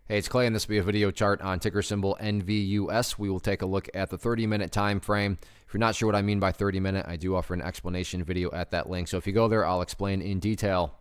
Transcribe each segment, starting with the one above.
Hey, it's Clay, and this will be a video chart on ticker symbol NVUS. We will take a look at the 30-minute time frame. If you're not sure what I mean by 30-minute, I do offer an explanation video at that link. So if you go there, I'll explain in detail.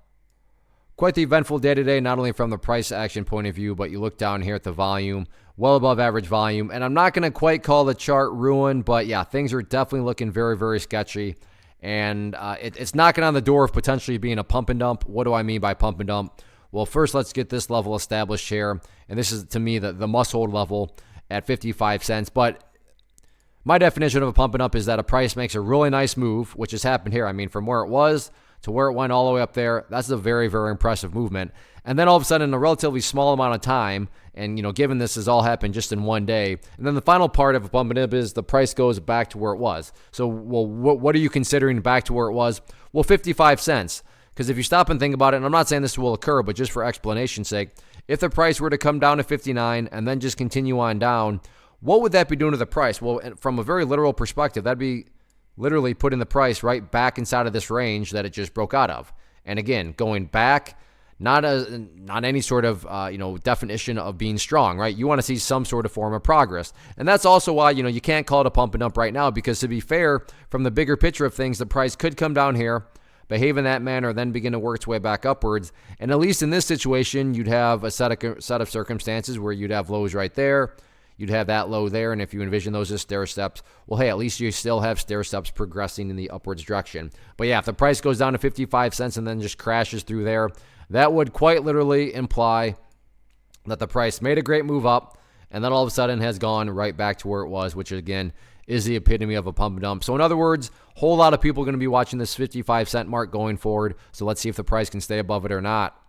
Quite the eventful day today, not only from the price action point of view, but you look down here at the volume, well above average volume. And I'm not going to quite call the chart ruined, but yeah, things are definitely looking very, very sketchy. And it's knocking on the door of potentially being a pump and dump. What do I mean by pump and dump? Well, first, let's get this level established here. And this is, to me, the must-hold level at 55 cents. But my definition of a pump and up is that a price makes a really nice move, which has happened here. I mean, from where it was to where it went all the way up there, that's a very, very impressive movement. And then all of a sudden, in a relatively small amount of time, and given this has all happened just in one day, and then the final part of a pump and up is the price goes back to where it was. So, well, what are you considering back to where it was? Well, 55 cents. Because if you stop and think about it, and I'm not saying this will occur, but just for explanation's sake, if the price were to come down to 59 and then just continue on down, what would that be doing to the price? Well, from a very literal perspective, that'd be literally putting the price right back inside of this range that it just broke out of. And again, going back, not any sort of definition of being strong, right? You want to see some sort of form of progress. And that's also why, you can't call it a pump and dump right now, because to be fair, from the bigger picture of things, the price could come down here, behave in that manner, then begin to work its way back upwards. And at least in this situation, you'd have a set of circumstances where you'd have lows right there, you'd have that low there, and if you envision those as stair steps, well, hey, at least you still have stair steps progressing in the upwards direction. But yeah, if the price goes down to 55 cents and then just crashes through there, that would quite literally imply that the price made a great move up and then all of a sudden has gone right back to where it was, which again is the epitome of a pump and dump. So in other words, a whole lot of people are going to be watching this 55 cent mark going forward. So let's see if the price can stay above it or not.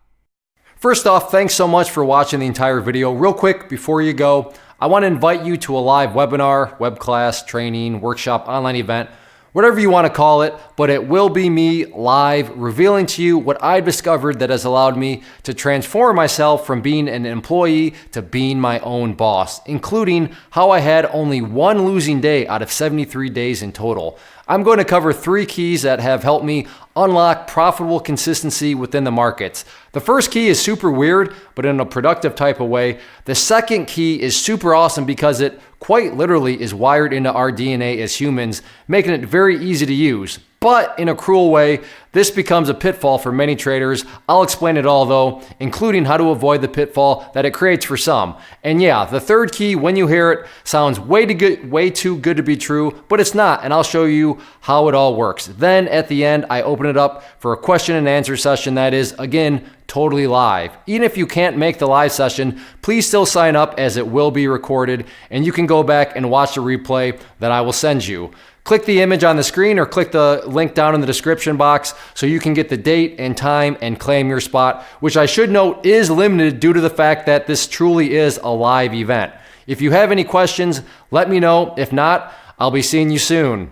First off, thanks so much for watching the entire video. Real quick, before you go, I want to invite you to a live webinar, web class, training, workshop, online event, whatever you want to call it, but it will be me live revealing to you what I've discovered that has allowed me to transform myself from being an employee to being my own boss, including how I had only one losing day out of 73 days in total. I'm going to cover 3 keys that have helped me unlock profitable consistency within the markets. The first key is super weird, but in a productive type of way. The second key is super awesome because it quite literally is wired into our DNA as humans, making it very easy to use. But in a cruel way, this becomes a pitfall for many traders. I'll explain it all though, including how to avoid the pitfall that it creates for some. And yeah, the third key, when you hear it, sounds way too good to be true, but it's not, and I'll show you how it all works. Then at the end, I open it up for a question and answer session that is, again, totally live. Even if you can't make the live session, please still sign up as it will be recorded, and you can go back and watch the replay that I will send you. Click the image on the screen or click the link down in the description box so you can get the date and time and claim your spot, which I should note is limited due to the fact that this truly is a live event. If you have any questions, let me know. If not, I'll be seeing you soon.